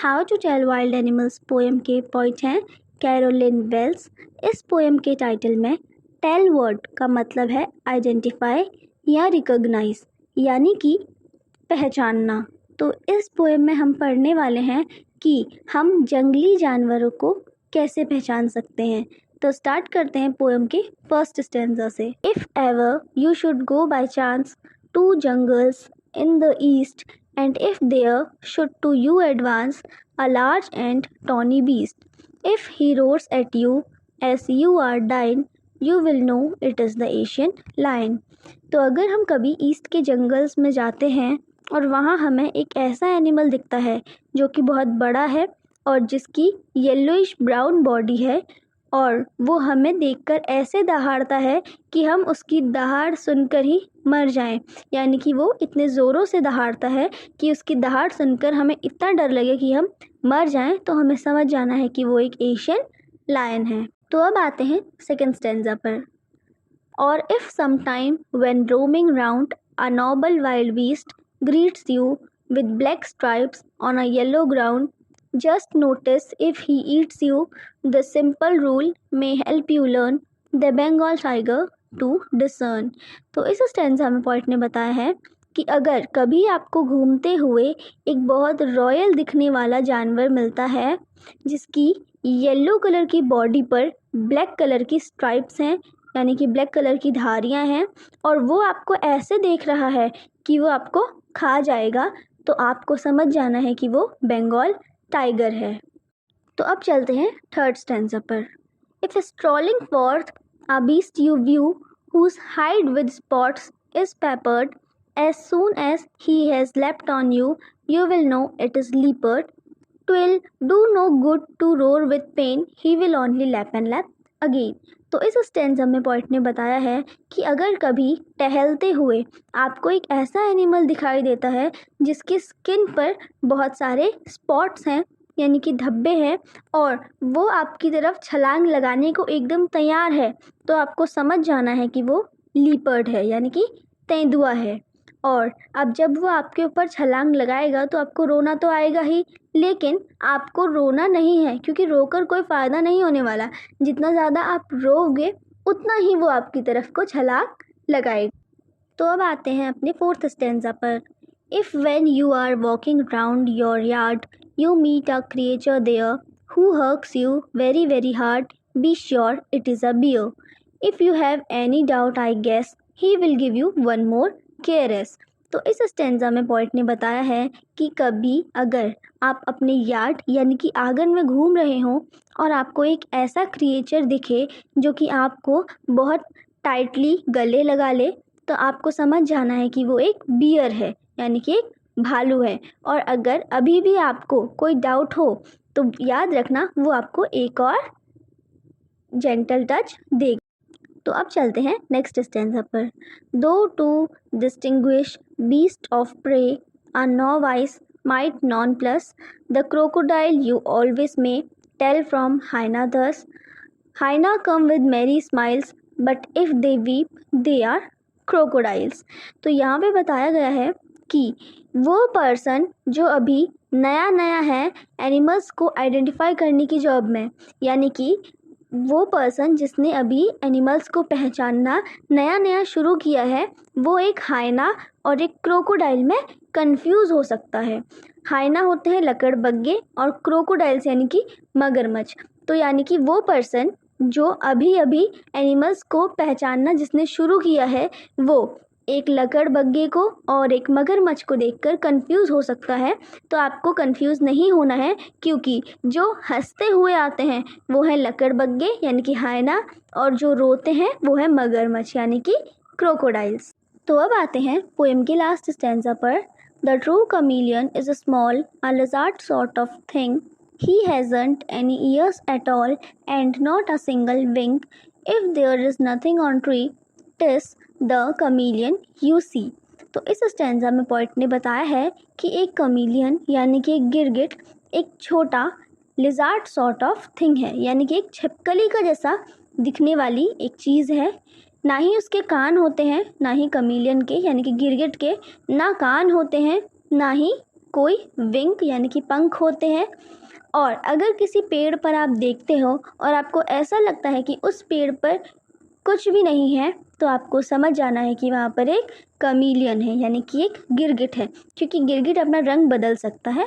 How to tell wild animals poem के poet हैं Carolyn Wells. इस पोएम के टाइटल में टेल वर्ड का मतलब है आइडेंटिफाई या रिकॉग्नाइज, यानी कि पहचानना। तो इस पोएम में हम पढ़ने वाले हैं कि हम जंगली जानवरों को कैसे पहचान सकते हैं। तो स्टार्ट करते हैं पोएम के फर्स्ट स्टैंजा से। If ever you should go by chance to jungles in the east and if there should to you advance a large and tawny beast, if he roars at you as you are dying, you will know it is the Asian lion। तो अगर हम कभी east के jungles में जाते हैं और वहाँ हमें एक ऐसा एनिमल दिखता है जो कि बहुत बड़ा है और जिसकी येलोइश ब्राउन बॉडी है और वो हमें देखकर ऐसे दहाड़ता है कि हम उसकी दहाड़ सुनकर ही मर जाएं, यानी कि वो इतने ज़ोरों से दहाड़ता है कि उसकी दहाड़ सुनकर हमें इतना डर लगे कि हम मर जाएं, तो हमें समझ जाना है कि वो एक एशियन लायन है। तो अब आते हैं सेकंड स्टैंजा पर। और if some time when roaming round a noble wild beast greets you with black stripes on a yellow ground, just notice if he eats you, the simple rule may help you learn the Bengal tiger to discern। तो इस stanza में poet ने बताया है कि अगर कभी आपको घूमते हुए एक बहुत रॉयल दिखने वाला जानवर मिलता है जिसकी येलो कलर की बॉडी पर ब्लैक कलर की स्ट्राइप्स हैं, यानी कि ब्लैक कलर की धारियां हैं, और वो आपको ऐसे देख रहा है कि वो आपको खा जाएगा, तो आपको समझ जाना है कि वो बंगाल टाइगर है। तो अब चलते हैं थर्ड स्टैंजा पर। If strolling forth a beast you view whose hide with spots is peppered, as soon as he has leapt on you, you will know it is leopard। 'Twill do no good to roar with pain, he will only lap and lap again। तो इस stanza में poet ने बताया है कि अगर कभी टहलते हुए आपको एक ऐसा एनिमल दिखाई देता है जिसकी स्किन पर बहुत सारे स्पॉट्स हैं, यानी कि धब्बे हैं, और वो आपकी तरफ छलांग लगाने को एकदम तैयार है, तो आपको समझ जाना है कि वो लीपर्ड है, यानी कि तेंदुआ है। और अब जब वो आपके ऊपर छलांग लगाएगा तो आपको रोना तो आएगा ही, लेकिन आपको रोना नहीं है, क्योंकि रोकर कोई फ़ायदा नहीं होने वाला। जितना ज़्यादा आप रोओगे उतना ही वो आपकी तरफ को छलांग लगाएगा। तो अब आते हैं अपने फोर्थ स्टैंजा पर। If when you are walking round your yard you meet a creature there who hugs you very very hard, be sure it is a bear। If you have any doubt, I guess he will give you one more caress। तो इस stanza में poet ने बताया है कि कभी अगर आप अपने यार्ड यानी कि आंगन में घूम रहे हों और आपको एक ऐसा क्रिएचर दिखे जो कि आपको बहुत टाइटली गले लगा ले, तो आपको समझ जाना है कि वो एक बियर है, यानी कि एक भालू है। और अगर अभी भी आपको कोई डाउट हो तो याद रखना वो आपको एक और जेंटल टच देगा। तो अब चलते हैं नेक्स्ट स्टैंजा पर। दो to distinguish beast of prey a novice might nonplus, the crocodile you always may tell from hyena thus, hyena come with merry smiles but if they weep they are crocodiles. तो यहाँ पे बताया गया है कि वो person जो अभी नया नया है एनिमल्स को आइडेंटिफाई करने की जॉब में, यानी कि वो पर्सन जिसने अभी एनिमल्स को पहचानना नया नया शुरू किया है, वो एक हाइना और एक क्रोकोडाइल में कंफ्यूज हो सकता है। हाइना होते हैं लकड़बग्गे और क्रोकोडाइल्स यानी कि मगरमच्छ। तो यानी कि वो पर्सन जो अभी अभी एनिमल्स को पहचानना जिसने शुरू किया है, वो एक लकड़बग्गे को और एक मगरमच्छ को देखकर कंफ्यूज हो सकता है। तो आपको कंफ्यूज नहीं होना है, क्योंकि जो हंसते हुए आते हैं वो है लकड़बग्गे यानी कि हाइना, और जो रोते हैं वो है मगरमच्छ यानी कि क्रोकोडाइल्स। तो अब आते हैं पोएम के लास्ट स्टैंजा पर। The true chameleon is a small a lizard sort of thing, he hasn't any years at all and not a single wing, if there is nothing on tree TISS the chameleon you see. तो इस stanza में poet ने बताया है कि एक chameleon यानी कि एक गिरगिट एक छोटा लिज़ार्ड सॉर्ट ऑफ थिंग है, यानी कि एक छिपकली का जैसा दिखने वाली एक चीज़ है। ना ही उसके कान होते हैं, ना ही कमीलियन के यानी कि गिरगिट के ना कान होते हैं, ना ही कोई विंग यानी कि पंख होते हैं। और अगर किसी पेड़ पर आप देखते हो और आपको ऐसा लगता है कि उस पेड़ पर कुछ भी नहीं है, तो आपको समझ जाना है कि वहाँ पर एक कमीलियन है, यानी कि एक गिरगिट है, क्योंकि गिरगिट अपना रंग बदल सकता है।